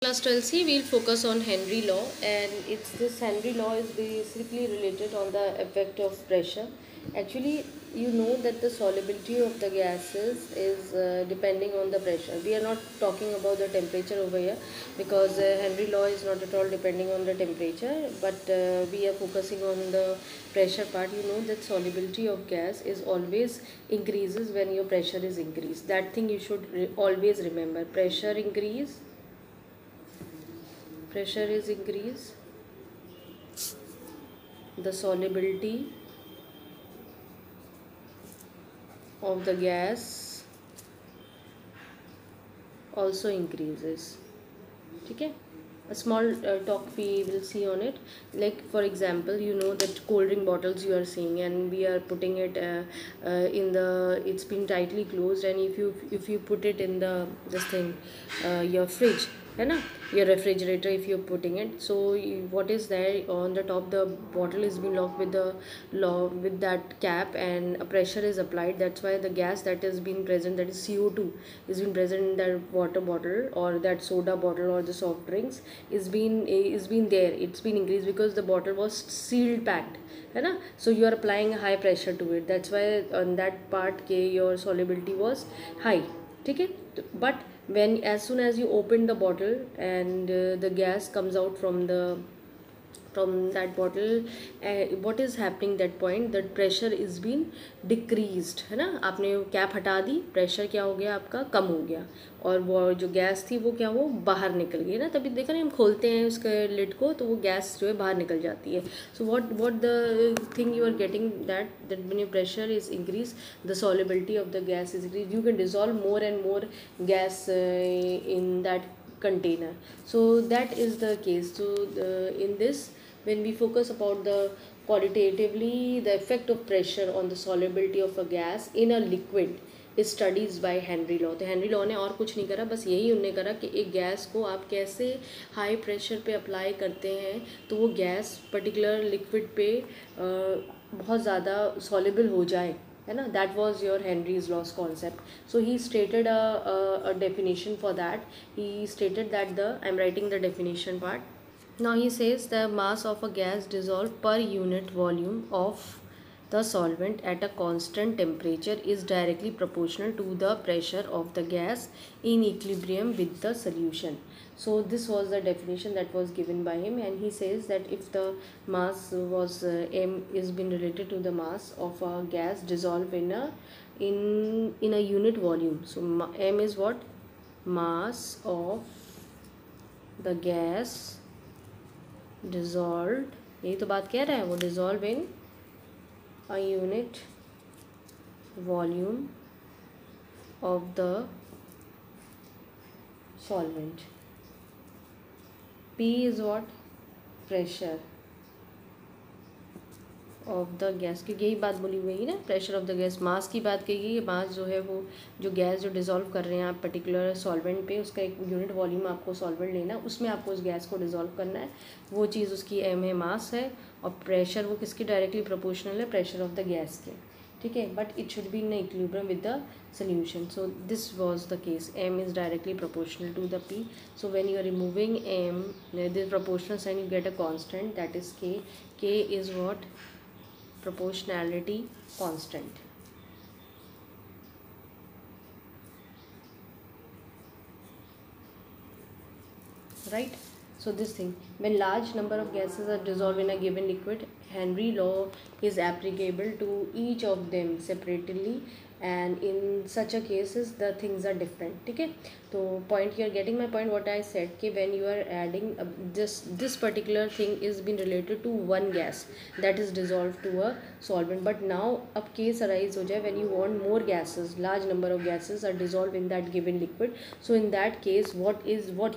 Class 12C, we'll focus on Henry law, and it's this Henry law is basically related on the effect of pressure. Actually, you know that the solubility of the gases is depending on the pressure. We are not talking about the temperature over here because Henry law is not at all depending on the temperature, but we are focusing on the pressure part. You know that solubility of gas is always increases when your pressure is increased. That thing you should always remember. Pressure is increased, the solubility of the gas also increases. Okay, a small talk we will see on it. Like for example, you know that cold drink bottles you are seeing, and we are putting it in the, it's been tightly closed, and if you put it in the this thing, your fridge, है ना, your refrigerator, if you're putting it, so what is there on the top, the bottle is being locked with the with that cap, and a pressure is applied. That's why the gas that has been present, that is CO2, is been present in that water bottle or that soda bottle or the soft drinks, is been there, it's been increased because the bottle was sealed packed, है ना. So you are applying a high pressure to it, that's why on that part के your solubility was high. ठीक है. But when, as soon as you open the bottle and the gas comes out from that bottle, what is happening that point, that pressure is been decreased, है ना. आपने cap हटा दी, pressure क्या हो गया आपका, कम हो गया, और वो जो गैस थी वो क्या, वो बाहर निकल गई ना. तभी देखा ना, हम खोलते हैं उसके लिड को तो वो गैस जो है बाहर निकल जाती है. So what the thing you are getting, that when your pressure is increase, the solubility of the gas is increased, you can dissolve more and more gas in that container. So that is the case. So in this, when we focus about the qualitatively the effect of pressure on the solubility of a gas in a liquid is studies by Henry law. तो Henry law ने और कुछ नहीं करा, बस यही उन्होंने करा कि एक गैस को आप कैसे हाई प्रेशर पे अप्लाई करते हैं तो वो गैस पर्टिकुलर लिक्विड पे बहुत ज़्यादा सॉल्युबल हो जाए, है ना. That was your Henrys loss concept. So he stated a definition for that. He stated that the, I am writing the definition part. Now he says the mass of a gas dissolved per unit volume of the solvent at a constant temperature is directly proportional to the pressure of the gas in equilibrium with the solution. So this was the definition that was given by him, and he says that if the mass was m is been related to the mass of a gas dissolved in a unit volume. So m is what, mass of the gas dissolved, यही तो बात कह रहा है वो, dissolve in a unit volume of the solvent. P is what, pressure of the gas, क्योंकि यही बात बोली हुई है ना, प्रेशर ऑफ द गैस. मास की बात कही गई, मास जो है वो जो गैस जो डिज़ोल्व कर रहे हैं आप पर्टिकुलर सॉल्वेंट पे, उसका एक यूनिट वॉल्यूम आपको सॉल्वेंट लेना है, उसमें आपको उस गैस को डिज़ोल्व करना है, वो चीज़ उसकी एम है, मास है. और प्रेशर वो किसकी डायरेक्टली प्रोपोर्शनल है, प्रेशर ऑफ द गैस के. ठीक है, but it should be in equilibrium with the solution. So this was the case, m is directly proportional to the p. So when you are removing m, the proportional sign, you get a constant, that is k. K is what, proportionality constant. Right. So this thing, when large number of gases are dissolved in a given liquid, Henry law is applicable to each of them separately, and in such a cases the things are different. ठीक है. तो point, you are getting my point, what I said कि when you are adding this particular thing is been related to one gas that is dissolved to a solvent, but now अब case arise हो जाए when you want more gases, large number of gases are dissolved in that given liquid. So in that case what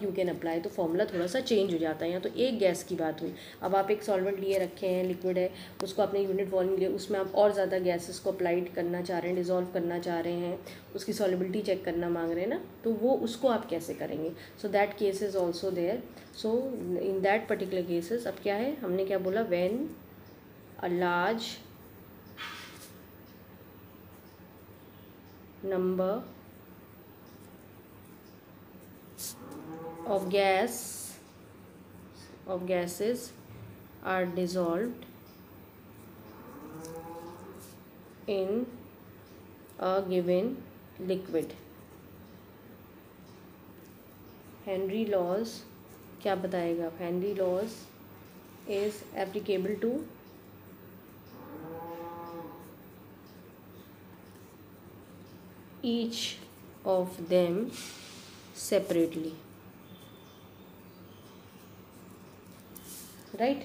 you can apply, तो formula थोड़ा सा change हो जाता है. यहाँ तो एक गैस की बात हुई, अब आप एक सॉल्वेंट लिए रखे हैं, लिक्विड है, उसको आपने यूनिट वॉल्यूम लिया, उसमें आप और ज़्यादा गैसेस को अप्लाइड करना चाह रहे हैं, डिज़ोल्व करना चाह रहे हैं, उसकी सॉल्युबिलिटी चेक करना मांग रहे हैं ना, तो वो उसको आप कैसे करेंगे. So that case is also there. So in that particular cases, अब क्या है, हमने क्या बोला, when a large number of gases are dissolved in a given liquid. Henry laws क्या बताएगा? Henry laws is applicable to each of them separately, right?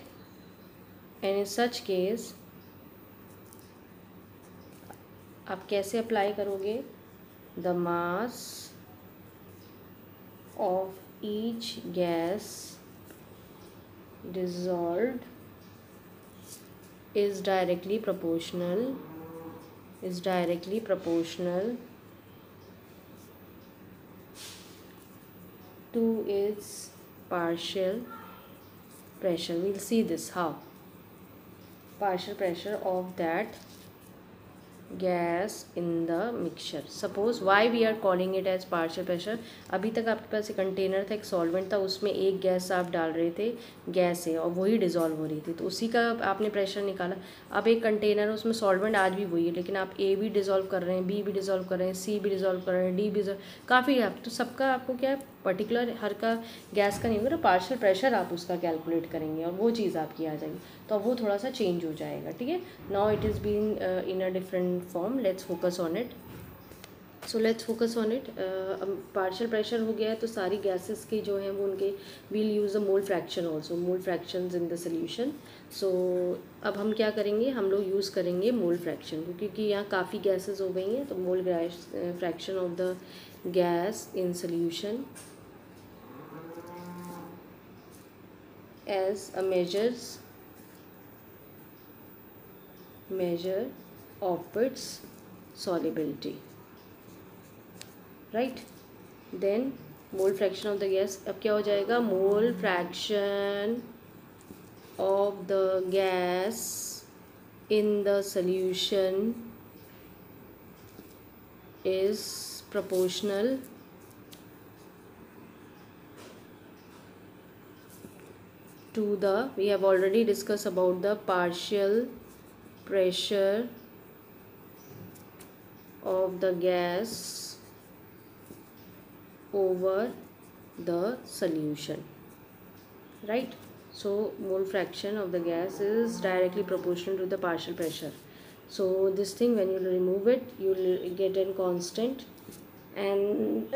And in such case आप कैसे अप्लाई करोगे? The mass of each gas dissolved is directly proportional to its partial pressure. We'll see this how. Partial pressure of that gas in the mixture. Suppose why we are calling it as partial pressure. अभी तक आपके पास एक container था, एक solvent था, उसमें एक gas आप डाल रहे थे, गैस है और वही डिज़ोल्व हो रही थी, तो उसी का आपने प्रेशर निकाला. अब एक कंटेनर है, उसमें सॉल्वेंट आज भी वही है, लेकिन आप ए भी डिज़ोल्व कर रहे हैं, बी भी डिज़ोल्व कर रहे हैं, सी भी डिज़ोल्व कर रहे हैं, डी भी काफ़ी आप, तो सबका आपको क्या है, पर्टिकुलर हर का गैस का नहीं होगा, तो पार्शियल प्रेशर आप उसका कैलकुलेट करेंगे और वो चीज़ आपकी आ जाएगी, तो वो थोड़ा सा चेंज हो जाएगा. ठीक है. Now it is been in a different form. Let's focus on it. So let's focus on it. Partial pressure हो गया है तो सारी गैसेस के जो हैं वो उनके will use a mole fraction also, mole fractions in the solution. So अब हम क्या करेंगे, हम लोग यूज़ करेंगे मोल फ्रैक्शन, क्योंकि यहाँ काफ़ी गैसेस हो गई हैं, तो mole fraction of the gas in solution as a measure of its solubility, right? Then mole fraction of the gas, अब क्या हो जाएगा, mole fraction of the gas in the solution is proportional to the, we have already discussed about the partial pressure of the gas over the solution, right? So mole fraction of the gas is directly proportional to the partial pressure. So this thing, when you remove it, you will get a constant, and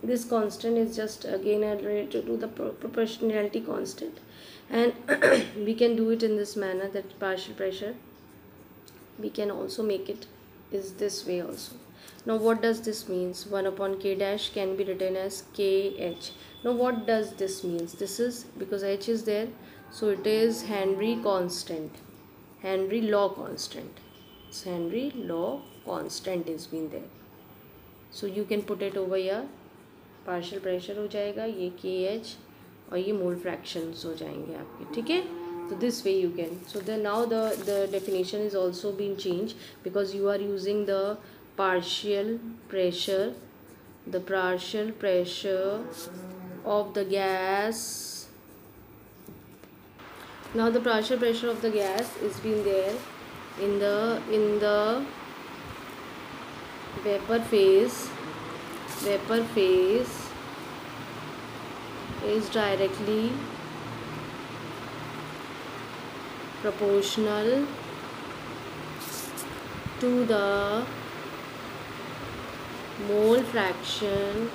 this constant is just again related to the proportionality constant, and we can do it in this manner, that partial pressure we can also make it is this way also. Now what does this means? 1 upon k dash can be written as kh. Now what does this means? This is because h is there, so it is Henry constant, Henry law constant. It's Henry law constant is been there, so you can put it over here. Partial pressure हो जाएगा, ये KH और ये मोल fractions हो जाएंगे आपके. ठीक है. So this way you can. So now the definition is also being changed, because you are using the partial pressure of the gas. Now the partial pressure of the gas is been there in the vapor phase is directly proportional to the mole fraction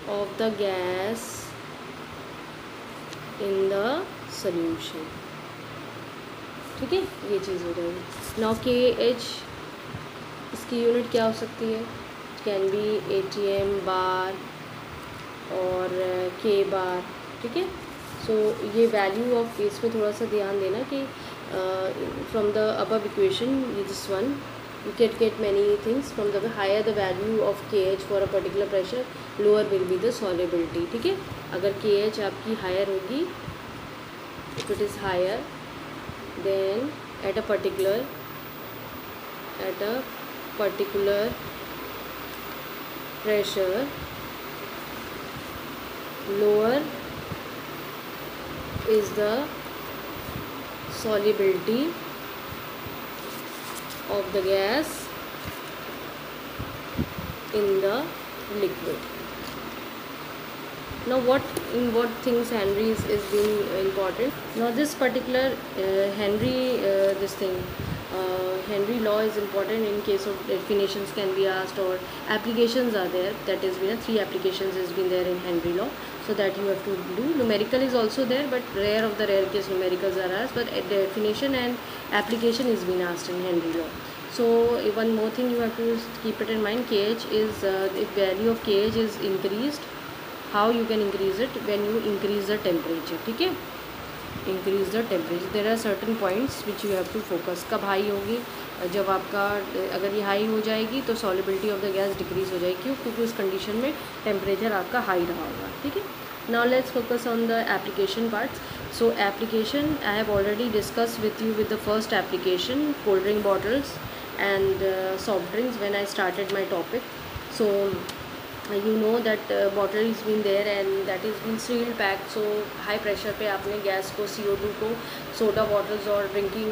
of the gas in the solution. ठीक है, ये चीज़ हो जाएगी. Now KH, इसकी unit क्या हो सकती है? कैन बी ATM बार और K बार. ठीक है. सो ये वैल्यू ऑफ, इसमें थोड़ा सा ध्यान देना कि from the above equation, this one you can get many things. From the higher the value of KH for a particular pressure, lower will be the solubility. ठीक है. अगर KH आपकी higher होगी, if it is higher, then at a particular pressure lower is the solubility of the gas in the liquid. Now what things Henry is being important. Now this particular Henry law is important in case of definitions can be asked, or applications are there. That is, 3 applications has been there in Henry law, so that you have to do. Numerical is also there, but rare of the rare case numericals are asked, but definition and application is being asked in Henry law. So one more thing you have to keep it in mind, kH is if value of kH is increased, how you can increase it? When you increase the temperature. ठीक है, increase the temperature. There are certain points which you have to focus. कब high होगी? जब आपका अगर ये high हो जाएगी तो solubility of the gas decrease हो जाएगी. क्यों? क्योंकि उस कंडीशन में टेम्परेचर आपका हाई रहा होगा. ठीक है. Now let's focus on the application parts. So application, I have already discussed with you with the first application, cold drink bottles and soft drinks when I started my topic. So you know that bottle is been there and that is been sealed packed. So high pressure पे आपने gas को CO2 को soda bottles और drinking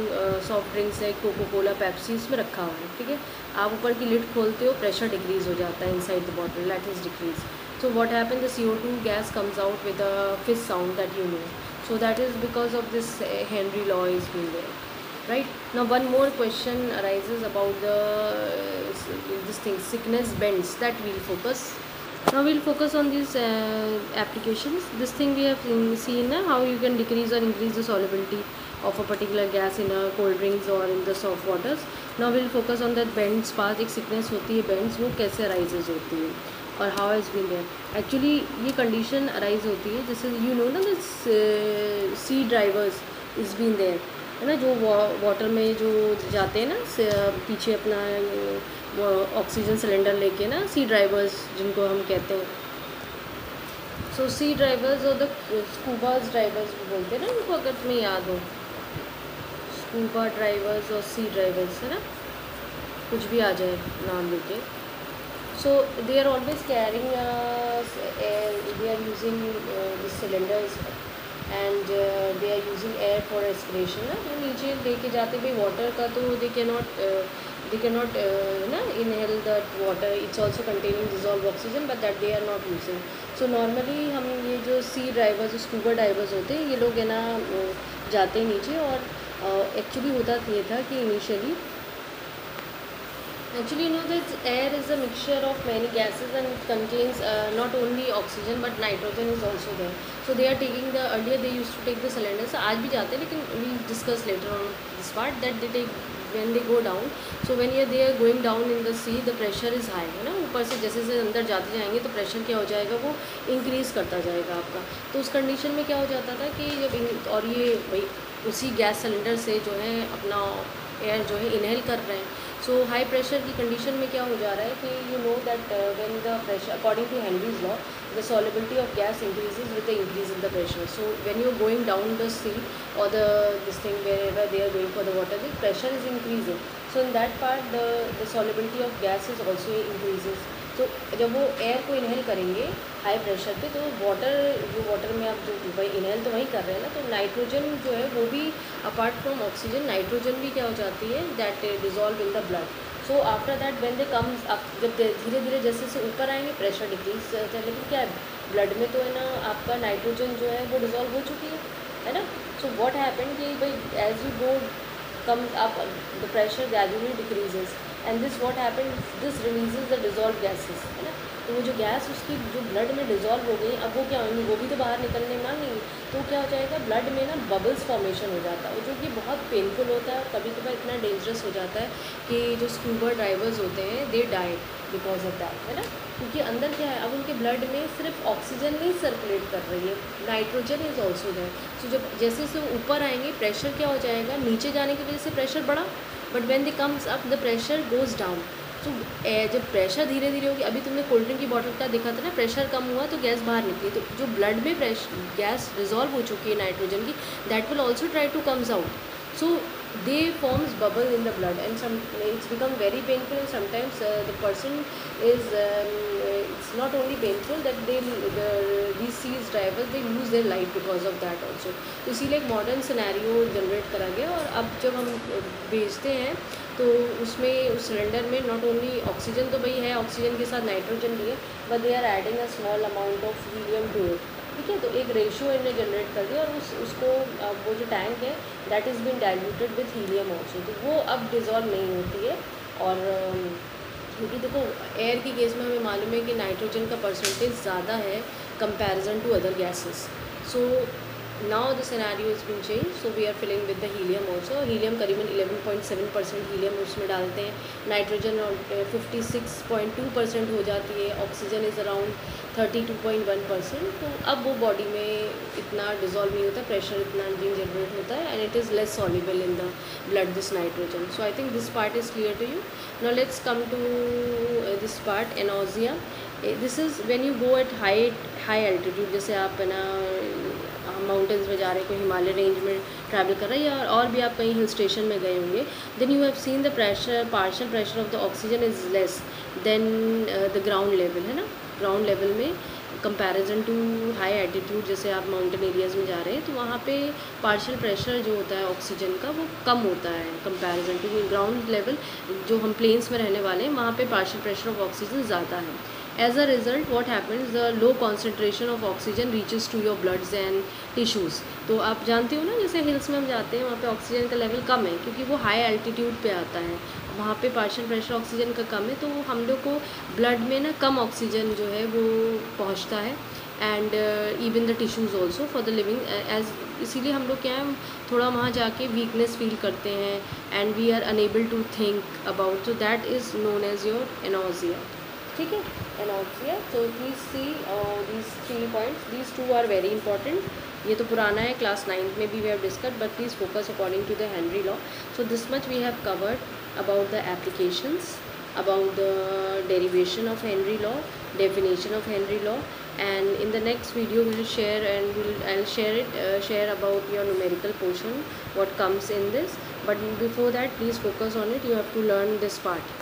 soft drinks like Coca Cola Pepsi इसमें रखा हुआ है. ठीक है, आप ऊपर की लिड खोलते हो, प्रेशर डिक्रीज हो जाता है inside the bottle, that is decrease. So what happened, the CO2 gas comes out with a fizz sound that you know. So that is because of this Henry law is being there. Right, now one more question arises about this thing, thickness bends, that we'll focus. Now we'll focus on these applications. This thing we have seen how you can decrease or increase the solubility of a particular gas in a cold drinks or in the soft waters. Now we'll focus on that bends part. एक thickness होती है bends, वो कैसे arises होती है और how has been there. Actually ये condition arise होती है, जैसे you know ना, this sea drivers is been there है ना, जो वाटर में जो जाते हैं ना पीछे अपना ऑक्सीजन सिलेंडर लेके ना, सी ड्राइवर्स जिनको हम कहते हैं. सो सी ड्राइवर्स और द स्कूबाज ड्राइवर्स भी बोलते हैं ना उनको, अगर तुम्हें याद हो, स्कूबा ड्राइवर्स और सी ड्राइवर्स है ना, कुछ भी आ जाए नाम लेके. So they are always carrying, they are using the cylinders and they are using air for respiration ना. तो नीचे लेके जाते भाई वाटर का, तो दे कैन नॉट ना inhale that water. It's also containing dissolve oxygen, but that they are not using. So normally हम ये जो सी ड्राइवर्स, स्कूबा ड्राइवर्स होते हैं, ये लोग है ना जाते हैं नीचे. और एक्चुअली होता ये था कि initially actually you know that air is a mixture of many gases and it contains not only oxygen but nitrogen is also there. So they are taking the, earlier they used to take the cylinders, आज भी जाते हैं, लेकिन we discuss later on this part that they take when they go down. So when they are going down in the sea, the pressure is high है ना. ऊपर से जैसे जैसे अंदर जाते जाएंगे तो प्रेशर क्या हो जाएगा, वो इंक्रीज़ करता जाएगा आपका. तो उस कंडीशन में क्या हो जाता था कि जब और ये भाई उसी गैस सिलेंडर से जो है अपना एयर जो है इनहेल कर रहे हैं. सो हाई प्रेशर की कंडीशन में क्या हो जा रहा है कि you know that when the pressure, according to Henry's law, the solubility of gas increases with the increase in the pressure. So when you are going down the sea और this thing where they are going for the water, the pressure is increasing. So in that part the solubility of gas is also increases. तो जब वो air को inhale करेंगे high pressure पे, तो water में आप जो भाई इनहेल तो वहीं कर रहे हैं ना, तो नाइट्रोजन जो है वो भी अपार्ट फ्रॉम ऑक्सीजन, नाइट्रोजन भी क्या हो जाती है, that dissolve in the blood. So after that when they comes up, जब धीरे धीरे जैसे से ऊपर आएंगे प्रेशर डिक्रीज होता है. लेकिन क्या है, ब्लड में तो है ना आपका नाइट्रोजन जो है वो डिजॉल्व हो चुकी है ना. सो व्हाट हैपेंड कि भाई as you go comes up, the pressure gradually decreases and this what happens, this releases the dissolved gases है ना. तो वो जो गैस उसकी जो ब्लड में डिजॉल्व हो गई, अब वो क्या होंगी, वो भी तो बाहर निकलने मांगेंगी. तो क्या हो जाएगा, ब्लड में ना बबल्स फॉर्मेशन हो जाता है, जो कि बहुत पेनफुल होता है. कभी कभार इतना डेंजरस हो जाता है कि जो स्कूबा ड्राइवर्स होते हैं they die because of that है ना. क्योंकि अंदर क्या है, अब उनके ब्लड में सिर्फ ऑक्सीजन नहीं सर्कुलेट कर रही है, नाइट्रोजन इज ऑल्सो देयर. सो जब जैसे जैसे ऊपर आएंगे प्रेशर क्या हो जाएगा, नीचे जाने की वजह से प्रेशर बढ़ा, but when they comes up the pressure goes down. तो जब प्रेशर धीरे धीरे होगी, अभी तुमने कोल्ड ड्रिंक की बॉटल का देखा था ना, प्रेशर कम हुआ तो गैस बाहर निकली. तो जो ब्लड में गैस डिजॉल्व हो चुकी है नाइट्रोजन की, that will also try to comes out. So they forms bubble in the blood and it's become very painful and sometimes the person is it's not only painful that these seas drivers they lose their life because of that also. तो इसीलिए एक modern scenario generate करा गया, और अब जब हम भेजते हैं तो उसमें उस सिलेंडर में नॉट ओनली ऑक्सीजन तो भाई है, ऑक्सीजन के साथ नाइट्रोजन भी है, but they are adding a small amount of helium to it, ठीक है। तो एक रेशियो इन्हें जनरेट कर दिया, और उसको वो जो टैंक है that is been diluted with helium also, तो वो अब डिज़ोल्व नहीं होती है। और क्योंकि देखो एयर की केस में हमें मालूम है कि नाइट्रोजन का परसेंटेज ज़्यादा है comparison to other gases, so now the scenario is been change, so we are filling with the helium also. Helium करीबन 11.7% हीलियम उसमें डालते हैं, नाइट्रोजन 56.2% हो जाती है, ऑक्सीजन इज़ अराउंड 32.1%। तो अब वो बॉडी में इतना डिज़ोल्व नहीं होता, प्रेशर इतना नहीं जनरेट होता है, and it is less soluble in the blood this nitrogen. So I think this part is clear to you. Now let's come to this part, anoxia. This is when you go at high altitude, जैसे आप ना mountains में जा रहे हैं, कोई Himalaya range में travel कर रहा है, या और भी आप कहीं हिल स्टेशन में गए होंगे, then you have seen the pressure, partial pressure of the oxygen is less than the ground level, है ना। ग्राउंड लेवल में कंपैरिजन टू हाई एल्टीट्यूड, जैसे आप माउंटेन एरियाज़ में जा रहे हैं तो वहाँ पे पार्शियल प्रेशर जो होता है ऑक्सीजन का वो कम होता है कंपैरिजन टू ग्राउंड लेवल। जो हम प्लेन्स में रहने वाले हैं वहाँ पे पार्शियल प्रेशर ऑफ ऑक्सीजन ज़्यादा है। As a result what happens, the low concentration of oxygen reaches to your bloods and tissues। तो आप जानते हो ना, जैसे हिल्स में हम जाते हैं वहाँ पे ऑक्सीजन का लेवल कम है क्योंकि वो हाई एल्टीट्यूड पे आता है, वहाँ पे पार्शियल प्रेशर ऑक्सीजन का कम है, तो हम लोग को ब्लड में ना कम ऑक्सीजन जो है वो पहुँचता है, and even the tissues also for the living age. इसीलिए हम लोग क्या है, थोड़ा वहाँ जाके वीकनेस फील करते हैं, and we are unable to think about, so that is known as your anoxia, ठीक है, anoxia. So please see these 3 points, these 2 are very important. ये तो पुराना है, क्लास 9th में भी we have discuss, but please focus according to the Henry law. So this much we have covered about the applications, about the derivation of Henry law, definition of Henry law, and in the next video we will share, and I'll share about your numerical portion, what comes in this. But before that please focus on it, you have to learn this part.